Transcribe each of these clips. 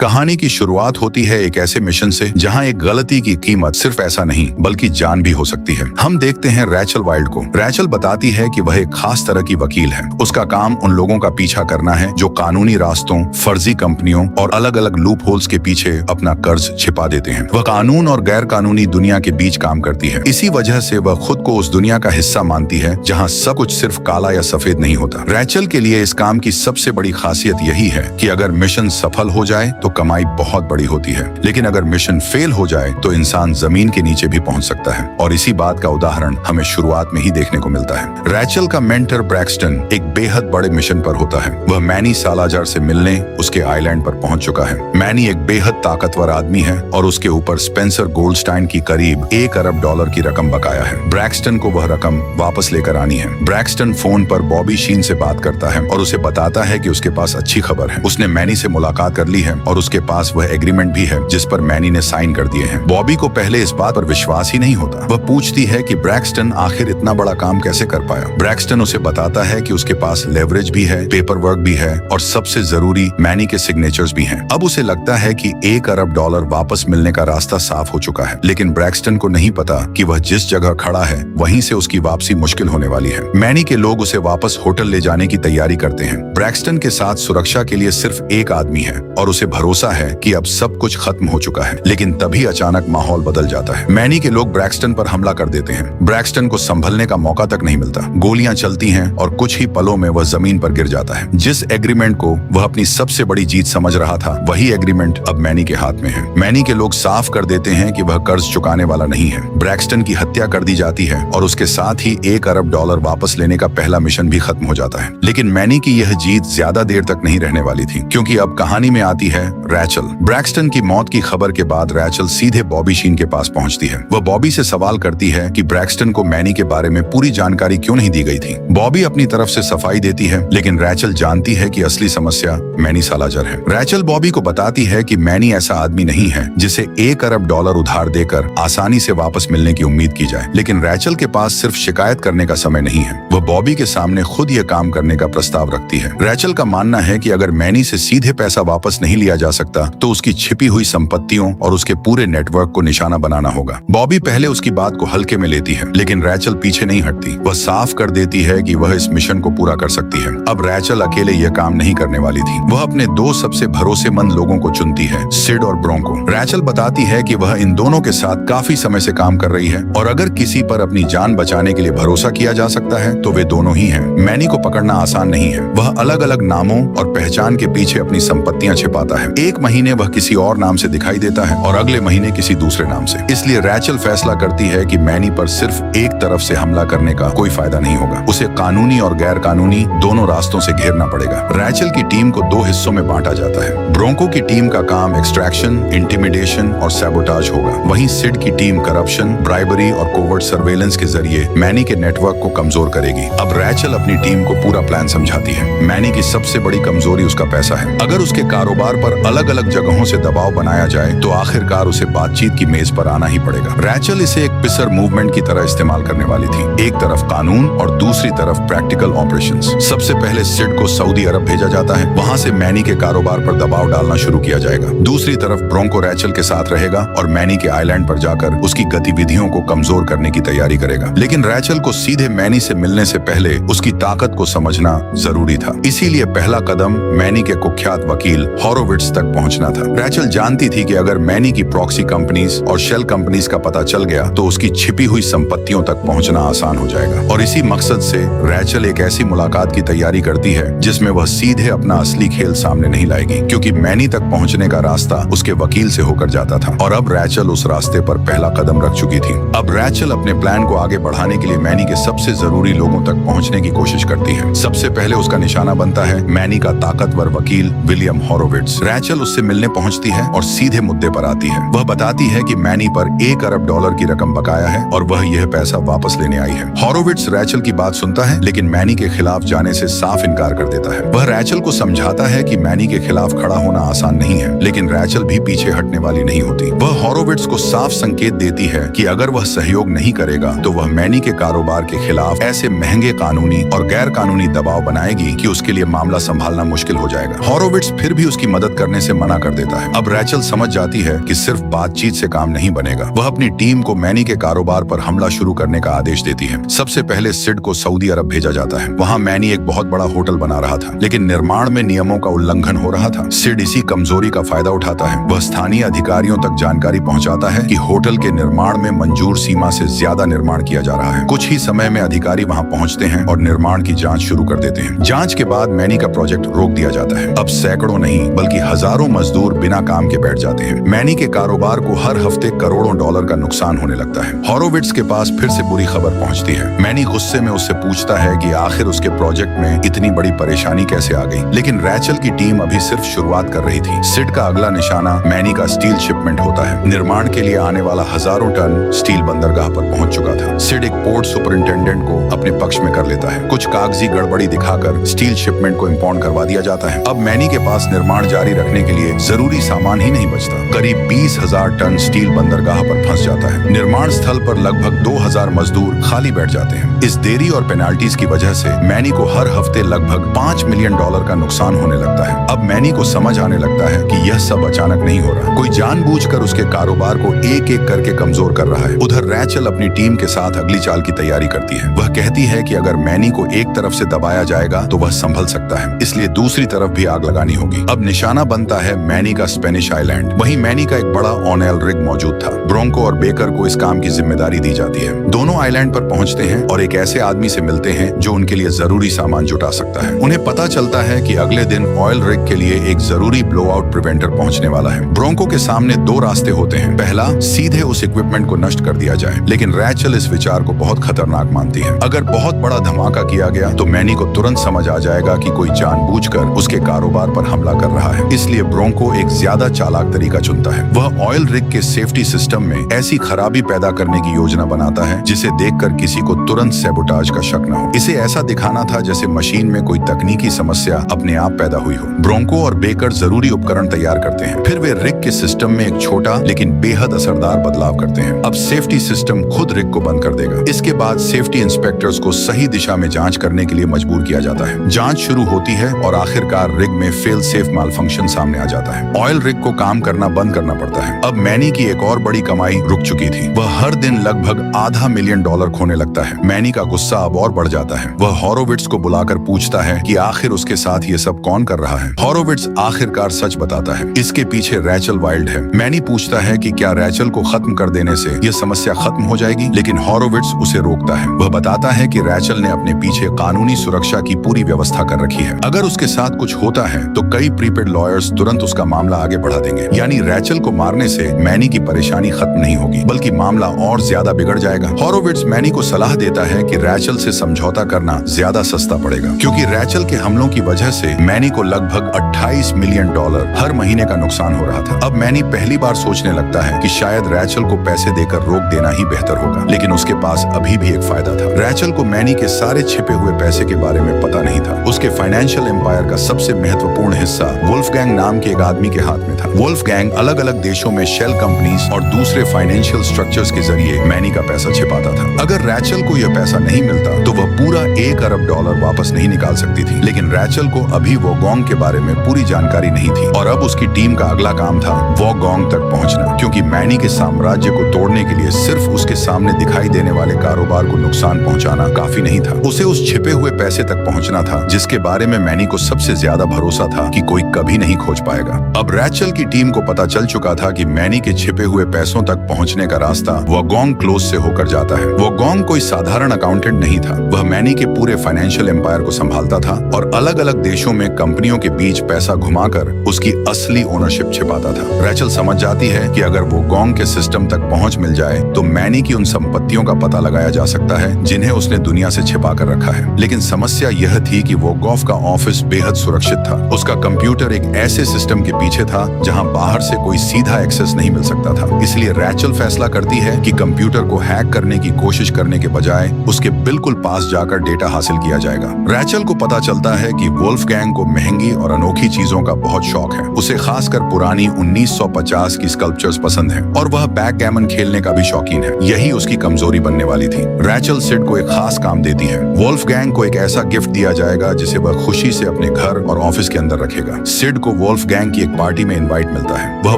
कहानी की शुरुआत होती है एक ऐसे मिशन से जहां एक गलती की कीमत सिर्फ ऐसा नहीं बल्कि जान भी हो सकती है। हम देखते हैं रैचल वाइल्ड को। रैचल बताती है कि वह एक खास तरह की वकील है। उसका काम उन लोगों का पीछा करना है जो कानूनी रास्तों, फर्जी कंपनियों और अलग अलग लूप होल्स के पीछे अपना कर्ज छिपा देते हैं। वह कानून और गैर कानूनी दुनिया के बीच काम करती है। इसी वजह से वह खुद को उस दुनिया का हिस्सा मानती है जहाँ सब कुछ सिर्फ काला या सफेद नहीं होता। रैचल के लिए इस काम की सबसे बड़ी खासियत यही है कि अगर मिशन सफल हो जाए तो कमाई बहुत बड़ी होती है, लेकिन अगर मिशन फेल हो जाए तो इंसान जमीन के नीचे भी पहुंच सकता है। और इसी बात का उदाहरण हमें शुरुआत में ही देखने को मिलता है। रैचल का मेंटर ब्रैक्सटन एक बेहद बड़े मिशन पर होता है। वह मैनी सालाजार से मिलने उसके आइलैंड पर पहुंच चुका है। मैनी एक बेहद ताकतवर आदमी है और उसके ऊपर स्पेंसर गोल्डस्टाइन की करीब $1 अरब की रकम बकाया है। ब्रैक्सटन को वह रकम वापस लेकर आनी है। ब्रैक्सटन फोन पर बॉबी शीन से बात करता है और उसे बताता है कि उसके पास अच्छी खबर है। उसने मैनी से मुलाकात कर ली है और उसके पास वह एग्रीमेंट भी है जिस पर मैनी ने साइन कर दिए हैं। बॉबी को पहले इस बात पर विश्वास ही नहीं होता। वह पूछती है कि ब्रैक्सटन आखिर इतना बड़ा काम कैसे कर पाया। ब्रैक्सटन उसे बताता है कि उसके पास लेवरेज भी है, पेपर वर्क भी है और सबसे जरूरी मैनी के सिग्नेचर्स भी हैं। अब उसे लगता है कि $1 अरब वापस मिलने का रास्ता साफ हो चुका है, लेकिन ब्रैक्सटन को नहीं पता कि वह जिस जगह खड़ा है वहीं से उसकी वापसी मुश्किल होने वाली है। मैनी के लोग उसे वापस होटल ले जाने की तैयारी करते हैं। ब्रैक्सटन के साथ सुरक्षा के लिए सिर्फ एक आदमी है और उसे भरोसा है कि अब सब कुछ खत्म हो चुका है, लेकिन तभी अचानक माहौल बदल जाता है। मैनी के लोग ब्रैक्सटन पर हमला कर देते हैं। ब्रैक्सटन को संभलने का मौका तक नहीं मिलता। गोलियां चलती हैं और कुछ ही पलों में वह जमीन पर गिर जाता है। जिस एग्रीमेंट को वह अपनी सबसे बड़ी जीत समझ रहा था, वही एग्रीमेंट अब मैनी के हाथ में है। मैनी के लोग साफ कर देते हैं कि वह कर्ज चुकाने वाला नहीं है। ब्रैक्सटन की हत्या कर दी जाती है और उसके साथ ही $1 अरब वापस लेने का पहला मिशन भी खत्म हो जाता है। लेकिन मैनी की यह जीत ज्यादा देर तक नहीं रहने वाली थी, क्योंकि अब कहानी में आती है रैचल। ब्रैक्सटन की मौत की खबर के बाद रैचल सीधे बॉबी शीन के पास पहुंचती है। वह बॉबी से सवाल करती है कि ब्रैक्सटन को मैनी के बारे में पूरी जानकारी क्यों नहीं दी गई थी। बॉबी अपनी तरफ से सफाई देती है, लेकिन रैचल जानती है कि असली समस्या मैनी सालाजार है। रैचल बॉबी को बताती है कि मैनी ऐसा आदमी नहीं है जिसे $1 अरब उधार देकर आसानी से वापस मिलने की उम्मीद की जाए। लेकिन रैचल के पास सिर्फ शिकायत करने का समय नहीं है। वह बॉबी के सामने खुद यह काम करने का प्रस्ताव रखती है। रैचल का मानना है कि अगर मैनी से सीधे पैसा वापस नहीं लिया जा सकता तो उसकी छिपी हुई संपत्तियों और उसके पूरे नेटवर्क को निशाना बनाना होगा। बॉबी पहले उसकी बात को हल्के में लेती है, लेकिन रैचल पीछे नहीं हटती। वह साफ कर देती है कि वह इस मिशन को पूरा कर सकती है। अब रैचल अकेले यह काम नहीं करने वाली थी। वह अपने दो सबसे भरोसेमंद लोगों को चुनती है, सिड और ब्रोंको। रैचल बताती है कि वह इन दोनों के साथ काफी समय से काम कर रही है और अगर किसी पर अपनी जान बचाने के लिए भरोसा किया जा सकता है तो वे दोनों ही हैं। मैनी को पकड़ना आसान नहीं है। वह अलग अलग नामों और पहचान के पीछे अपनी संपत्तियां छिपाता है। एक महीने वह किसी और नाम से दिखाई देता है और अगले महीने किसी दूसरे नाम से। इसलिए रैचल फैसला करती है कि मैनी पर सिर्फ एक तरफ से हमला करने का कोई फायदा नहीं होगा। उसे कानूनी और गैर कानूनी दोनों रास्तों से घेरना पड़ेगा। रैचल की टीम को दो हिस्सों में बांटा जाता है। ब्रोंको की टीम का काम एक्सट्रैक्शन, इंटिमिडेशन और सैबोटाज होगा। वहीं सिड की टीम करप्शन, ब्राइबरी और कोवर्ट सर्वेलेंस के जरिए मैनी के नेटवर्क को कमजोर करेगी। अब रैचल अपनी टीम को पूरा प्लान समझाती है। मैनी की सबसे बड़ी कमजोरी उसका पैसा है। अगर उसके कारोबार पर अलग अलग जगहों से दबाव बनाया जाए तो आखिरकार उसे बातचीत की मेज पर आना ही पड़ेगा। रैचल इसे एक पिसर मूवमेंट की तरह इस्तेमाल करने वाली थी। एक तरफ कानून और दूसरी तरफ प्रैक्टिकल ऑपरेशंस। सबसे पहले सिड को सऊदी अरब भेजा जाता है। वहां से मैनी के कारोबार पर दबाव डालना शुरू किया जाएगा। दूसरी तरफ ब्रोंको रैचल के साथ रहेगा और मैनी के आइलैंड पर जाकर उसकी गतिविधियों को कमजोर करने की तैयारी करेगा। लेकिन रैचल को सीधे मैनी से मिलने से पहले उसकी ताकत को समझना जरूरी था। इसीलिए पहला कदम मैनी के कुख्यात वकील हॉरोविट्स तक पहुंचना था। रैचल जानती थी कि अगर मैनी की प्रॉक्सी कंपनीज और शेल कंपनीज का पता चल गया तो उसकी छिपी हुई संपत्तियों तक पहुंचना आसान हो जाएगा। और इसी मकसद से रैचल एक ऐसी मुलाकात की तैयारी करती है जिसमें वह सीधे अपना असली खेल सामने नहीं लाएगी, क्योंकि मैनी तक पहुंचने का रास्ता उसके वकील से होकर जाता था और अब रैचल उस रास्ते पर पहला कदम रख चुकी थी। अब रैचल अपने प्लान को आगे बढ़ाने के लिए मैनी के सबसे जरूरी लोगों तक पहुंचने की कोशिश करती है। सबसे पहले उसका निशाना बनता है मैनी का ताकतवर वकील विलियम हॉरोविट्स। रैचल उससे मिलने पहुंचती है और सीधे मुद्दे पर आती है। वह बताती है कि मैनी पर $1 अरब की रकम बकाया है और वह यह पैसा वापस लेने आई है। हॉरोविट्स रैचल की बात सुनता है, लेकिन मैनी के खिलाफ जाने से साफ इनकार कर देता है। वह रैचल को समझाता है कि मैनी के खिलाफ खड़ा होना आसान नहीं है, लेकिन रैचल भी पीछे हटने वाली नहीं होती। वह हॉरोविट्स को साफ संकेत देती है कि अगर वह सहयोग नहीं करेगा तो वह मैनी के कारोबार के खिलाफ ऐसे महंगे कानूनी और गैर कानूनी दबाव बनाएगी कि उसके लिए मामला संभालना मुश्किल हो जाएगा। हॉरोविट्स फिर भी उसकी मदद करने करने से मना कर देता है। अब रैचल समझ जाती है कि सिर्फ बातचीत से काम नहीं बनेगा। वह अपनी टीम को मैनी के कारोबार पर हमला शुरू करने का आदेश देती है। सबसे पहले सिड को सऊदी अरब भेजा जाता है। वहाँ मैनी एक बहुत बड़ा होटल बना रहा था, लेकिन निर्माण में नियमों का उल्लंघन हो रहा था। सिड इसी कमजोरी का फायदा उठाता है। वह स्थानीय अधिकारियों तक जानकारी पहुंचाता है कि होटल के निर्माण में मंजूर सीमा से ज्यादा निर्माण किया जा रहा है। कुछ ही समय में अधिकारी वहां पहुंचते हैं और निर्माण की जांच शुरू कर देते हैं। जांच के बाद मैनी का प्रोजेक्ट रोक दिया जाता है। अब सैकड़ों नहीं बल्कि हजारों मजदूर बिना काम के बैठ जाते हैं। मैनी के कारोबार को हर हफ्ते करोड़ों डॉलर का नुकसान होने लगता है। हॉरोविट्ज के पास फिर से बुरी खबर पहुंचती है। मैनी गुस्से में उससे पूछता है कि आखिर उसके प्रोजेक्ट में इतनी बड़ी परेशानी कैसे आ गई, लेकिन रैचल की टीम अभी सिर्फ शुरुआत कर रही थी। सिड का अगला निशाना मैनी का स्टील शिपमेंट होता है। निर्माण के लिए आने वाला हजारों टन स्टील बंदरगाह पर पहुंच चुका था। सिड एक पोर्ट सुपरिंटेंडेंट को अपने पक्ष में कर लेता है। कुछ कागजी गड़बड़ी दिखाकर स्टील शिपमेंट को इंपाउंड करवा दिया जाता है। अब मैनी के पास निर्माण जारी रखने के लिए जरूरी सामान ही नहीं बचता। करीब 20,000 टन स्टील बंदरगाह पर फंस जाता है। निर्माण स्थल पर लगभग 2,000 मजदूर खाली बैठ जाते हैं। इस देरी और पेनाल्टीज की वजह से मैनी को हर हफ्ते लगभग $5 मिलियन का नुकसान होने लगता है। अब मैनी को समझ आने लगता है कि यह सब अचानक नहीं हो रहा। कोई जानबूझकर उसके कारोबार को एक एक करके कमजोर कर रहा है। उधर रैचल अपनी टीम के साथ अगली चाल की तैयारी करती है। वह कहती है कि अगर मैनी को एक तरफ से दबाया जाएगा तो वह संभल सकता है, इसलिए दूसरी तरफ भी आग लगानी होगी। अब निशाना बनता है मैनी का स्पेनिश आइलैंड। वहीं मैनी का एक बड़ा ऑनएल रिग मौजूद था। ब्रोंको और बेकर को इस काम की जिम्मेदारी दी जाती है। दोनों आइलैंड पर पहुंचते हैं और एक ऐसे आदमी से मिलते हैं जो उनके लिए जरूरी सामान जुटा सकता है। उन्हें पता चलता है कि अगले दिन ऑयल रिग के लिए एक जरूरी ब्लो आउट प्रिवेंटर पहुंचने वाला है। ब्रोंको के सामने दो रास्ते होते हैं। पहला, सीधे उस इक्विपमेंट को नष्ट कर दिया जाए, लेकिन रैचल इस विचार को बहुत खतरनाक मानती है। अगर बहुत बड़ा धमाका किया गया तो मैनी को तुरंत समझ आ जाएगा कि कोई जानबूझकर उसके कारोबार पर हमला कर रहा है। इसलिए ब्रोंको एक ज्यादा चालाक तरीका चुनता है। वह ऑयल रिग के सेफ्टी सिस्टम में ऐसी खराबी पैदा करने की योजना बनाता है जिसे देखकर किसी को तुरंत सैबोटाज का शक न हो। इसे ऐसा दिखाना था जैसे मशीन में कोई तकनीकी समस्या अपने आप पैदा हुई हो। ब्रोंको और बेकर जरूरी उपकरण तैयार करते हैं। फिर वे रिग के सिस्टम में एक छोटा लेकिन बेहद असरदार बदलाव करते हैं। अब सेफ्टी सिस्टम खुद रिग को बंद कर देगा। इसके बाद सेफ्टी इंस्पेक्टर्स को सही दिशा में जांच करने के लिए मजबूर किया जाता है। जांच शुरू होती है और आखिरकार रिग में फेल सेफ मालफंक्शन सामने आ जाता है। ऑयल रिग को काम करना बंद करना पड़ता है। अब मैनी की एक और बड़ी कमाई रुक चुकी थी। वह हर दिन लगभग $500 मिलियन खोने लगता है। मैनी का गुस्सा अब और बढ़ जाता है। वह हॉरोविट्ज को बुलाकर पूछता है कि आखिर उसके साथ ये सब कौन कर रहा है। हॉरोविट्ज आखिरकार सच बताता है। इसके पीछे रैचल वाइल्ड है। मैनी पूछता है कि क्या रैचल को खत्म कर देने से यह समस्या खत्म हो जाएगी, लेकिन हॉरोविट्ज उसे रोकता है। वह बताता है कि रैचल ने अपने पीछे कानूनी सुरक्षा की पूरी व्यवस्था कर रखी है। अगर उसके साथ कुछ होता है तो कई प्रीपेड लॉयर्स तुरंत उसका मामला आगे बढ़ा देंगे। यानी रैचल को मारने से मैनी की परेशानी खत्म नहीं होगी, बल्कि मामला और ज्यादा बिगड़ जाएगा। हॉरोविट्ज मैनी को सलाह देता है कि रैचल से समझौता करना ज्यादा सस्ता पड़ेगा, क्योंकि रैचल के हमलों की वजह से मैनी को लगभग $28 मिलियन हर महीने का नुकसान हो रहा था। अब मैनी पहली बार सोचने लगता है कि शायद रैचल को पैसे देकर रोक देना ही बेहतर होगा, लेकिन उसके पास अभी भी एक फायदा था। रैचल को मैनी के सारे छिपे हुए पैसे के बारे में पता नहीं था। उसके फाइनेंशियल एम्पायर का सबसे महत्वपूर्ण हिस्सा वुल्फगैंग नाम के एक आदमी के हाथ में था। वुल्फगैंग अलग अलग देशों में शेल कंपनीज और दूसरे फाइनेंशियल स्ट्रक्चर्स के जरिए मैनी का पैसा छिपाता था। अगर रैचल को यह पैसा नहीं मिलता तो वह पूरा $1 अरब वापस नहीं निकाल सकती थी। लेकिन रैचल को अभी वोगोंग के बारे में पूरी जानकारी नहीं थी और अब उसकी टीम का अगला काम था वोगोंग तक पहुंचना, क्योंकि मैनी के साम्राज्य को तोड़ने के लिए सिर्फ उसके सामने दिखाई देने वाले कारोबार को नुकसान पहुंचाना काफी नहीं था। उसे उस छिपे हुए पैसे तक पहुंचना था जिसके बारे में मैनी को सबसे ज्यादा भरोसा था कि कोई कभी नहीं खोज पाएगा। अब रैचल की टीम को पता चल चुका था कि मैनी के छिपे हुए पैसों तक पहुंचने का रास्ता वोगोंग क्लोज से होकर जाता है। वोगोंग कोई साधारण अकाउंटेंट नहीं था। वह मैनी के पूरे फाइनेंशियल एम्पायर को संभालता था और अलग अलग देशों में कंपनियों के बीच पैसा घुमाकर उसकी असली ओनरशिप छिपाता था। रैचल समझ जाती है कि अगर वोगोंग के सिस्टम तक पहुंच मिल जाए तो मैनी की उन संपत्तियों का पता लगाया जा सकता है जिन्हें उसने दुनिया से छिपा कर रखा है। लेकिन समस्या यह थी कि वोगोव का ऑफिस बेहद सुरक्षित था। उसका कंप्यूटर एक ऐसे सिस्टम के पीछे था जहां बाहर से कोई सीधा एक्सेस नहीं मिल सकता था। इसलिए रैचल फैसला करती है कि कंप्यूटर को हैक करने की कोशिश करने के बजाय उसके बिल्कुल पास जाकर डेटा हासिल किया जाएगा। रैचल को पता चलता है कि वुल्फगैंग को महंगी और अनोखी चीजों का बहुत शौक है। उसे खासकर पुरानी 1950 की स्कल्पचर्स पसंद हैं और वह बैकगैमन खेलने का भी शौकीन है। यही उसकी कमजोरी बनने वाली थी। रैचल सिड को एक खास काम देती है। वुल्फगैंग को एक ऐसा गिफ्ट दिया जाएगा जिसे वह खुशी से अपने घर और ऑफिस के अंदर रखेगा। सिड को वोल्फगैंग की एक पार्टी में इनवाइट मिलता है। वह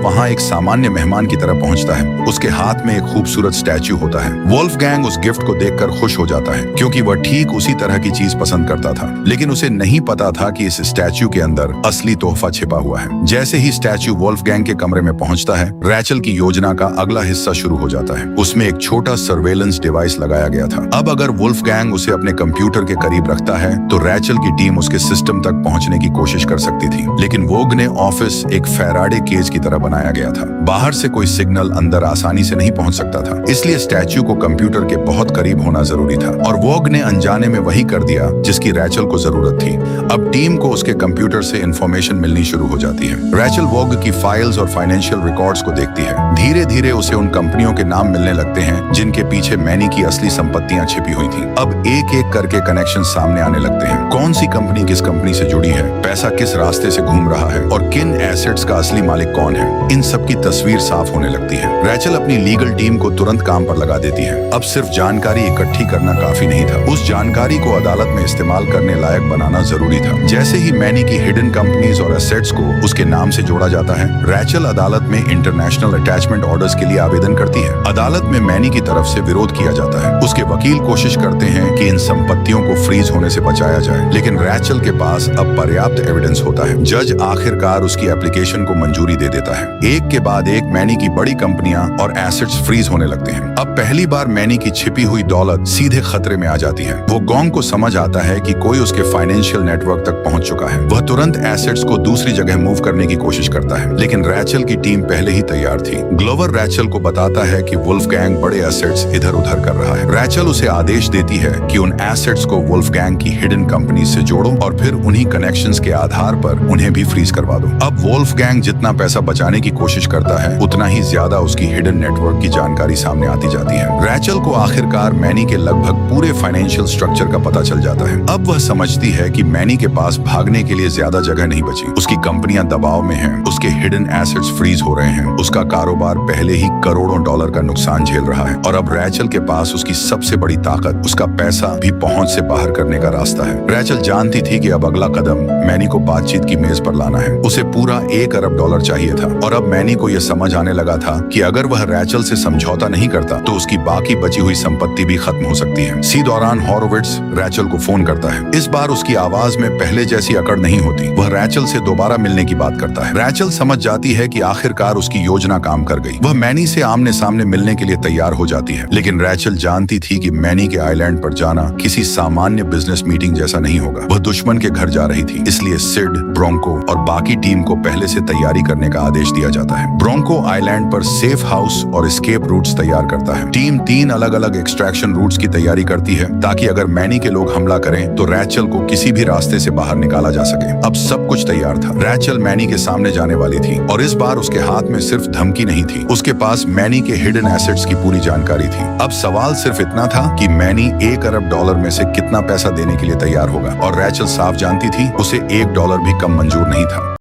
वहाँ एक सामान्य मेहमान की तरह पहुंचता है। उसके हाथ में एक खूबसूरत स्टैच्यू होता है। वोल्फगैंग उस गिफ्ट को देखकर खुश हो जाता है क्योंकि वह ठीक उसी तरह की चीज पसंद करता था, लेकिन उसे नहीं पता था कि इस स्टैच्यू के अंदर असली तोहफा छिपा हुआ है। जैसे ही स्टैच्यू वोल्फगैंग के कमरे में पहुंचता है, रैचल की योजना का अगला हिस्सा शुरू हो जाता है। उसमें एक छोटा सर्वेलेंस डिवाइस लगाया गया था। अब अगर वोल्फगैंग उसे अपने कंप्यूटर के करीब रखता है तो रैचल की टीम उसके सिस्टम तक पहुंचने की कोशिश कर सकती थी, लेकिन वोग ने ऑफिस एक फैराडे केज की तरह बनाया गया था। बाहर से कोई सिग्नल अंदर आसानी से नहीं पहुंच सकता था, इसलिए स्टैच्यू को कंप्यूटर के बहुत करीब होना जरूरी था और वोग ने अनजाने में वही कर दिया जिसकी रैचल को जरूरत थी। अब टीम को उसके कंप्यूटर से इंफॉर्मेशन मिलनी शुरू हो जाती है। रैचल वोग की फाइल्स और फाइनेंशियल रिकॉर्ड्स को देखती है। धीरे धीरे उसे उन कंपनियों के नाम मिलने लगते हैं जिनके पीछे मैनी की असली संपत्तियां छिपी हुई थी। अब एक एक करके कनेक्शन सामने आने लगते हैं। कौन सी कंपनी किस कंपनी से जुड़ी है, पैसा किस रास्ते से घूम रहा है और किन एसेट्स का असली मालिक कौन है, इन सब की तस्वीर साफ होने लगती है। रैचल अपनी लीगल टीम को तुरंत काम पर लगा देती है। अब सिर्फ जानकारी इकट्ठी करना काफी नहीं था, उस जानकारी को अदालत में इस्तेमाल करने लायक बनाना जरूरी था। जैसे ही मैनी की हिडन कंपनीज और एसेट्स को उसके नाम से जोड़ा जाता है, रैचल अदालत में इंटरनेशनल अटैचमेंट ऑर्डर्स के लिए आवेदन करती है। अदालत में मैनी की तरफ से विरोध किया जाता है। उसके वकील कोशिश करते हैं कि इन संपत्तियों को फ्रीज होने से बचाया जाए, लेकिन रैचल के पास अब पर्याप्त एविडेंस होता है। जज आखिरकार उसकी एप्लीकेशन को मंजूरी दे देता है। एक के बाद एक मैनी की बड़ी कंपनियां और एसेट्स फ्रीज होने लगते हैं। अब पहली बार मैनी की छिपी हुई दौलत सीधे खतरे में आ जाती है। वो गोंग को समझ आता है कि कोई उसके फाइनेंशियल नेटवर्क तक पहुंच चुका है। वह तुरंत एसेट्स को दूसरी जगह मूव करने की कोशिश करता है, लेकिन रैचल की टीम पहले ही तैयार थी। ग्लोवर रैचल को बताता है कि वुल्फगैंग बड़े एसेट्स इधर उधर कर रहा है। रैचल उसे आदेश देती है कि उन एसेट्स को वुल्फगैंग की हिडन कंपनी से जोड़ो और फिर उन्हीं कनेक्शंस के आधार पर उन्हें भी फ्रीज करवा दो। अब वुल्फगैंग जितना पैसा बचाने की कोशिश करता है, उतना ही ज्यादा उसकी हिडन नेटवर्क की जानकारी सामने आती जाती है। रैचल को आखिरकार मैनी के लगभग पूरे फाइनेंशियल स्ट्रक्चर का पता चल जाता है। अब वह समझती है कि मैनी के पास भागने के लिए ज्यादा जगह नहीं बची। उसकी कंपनियां दबाव में हैं, उसके हिडन एसेट्स फ्रीज हो रहे हैं, उसका कारोबार पहले ही करोड़ों डॉलर का नुकसान झेल रहा है और अब रैचल के पास उसकी सबसे बड़ी ताकत, उसका पैसा भी पहुंच से बाहर करने का रास्ता है। रैचल जानती थी कि अब अगला कदम मैनी को बातचीत की मेज पर लाना है। उसे पूरा $1 अरब चाहिए था और अब मैनी को यह समझ आने लगा था कि अगर वह रैचल से समझौता नहीं करता तो उसकी बाकी बची हुई संपत्ति भी खत्म हो सकती है। इसी दौरान हॉरोविट्ज रैचल को फोन करता है। इस बार उसकी आवाज में पहले जैसी अकड़ नहीं होती। वह रैचल से दोबारा मिलने की बात करता है। रैचल समझ जाती है कि आखिरकार उसकी योजना काम कर गई। वह मैनी से आमने सामने मिलने के लिए तैयार हो जाती है, लेकिन रैचल जानती थी कि मैनी के आइलैंड पर जाना किसी सामान्य बिजनेस मीटिंग जैसा नहीं होगा। वह दुश्मन के घर जा रही थी, इसलिए सिड, ब्रोंको और बाकी टीम को पहले से तैयारी करने का आदेश दिया जाता है। ब्रोंको आइलैंड पर सेफ हाउस और एस्केप रूट्स तैयार करता है। टीम 3 अलग अलग एक्सट्रैक्शन रूट्स की तैयारी करती है ताकि अगर मैनी के लोग हमला करें तो रैचल को किसी भी रास्ते से बाहर निकाला जा सके। अब सब कुछ तैयार था। रैचल मैनी के सामने जाने वाली थी और इस बार उसके हाथ में सिर्फ धमकी नहीं थी, उसके पास मैनी के हिडन एसेट्स की पूरी जानकारी थी। अब सवाल सिर्फ इतना था कि मैनी $1 अरब में से कितना पैसा देने के लिए तैयार होगा और रैचल साफ जानती थी उसे $1 भी कम मंजूर नहीं था।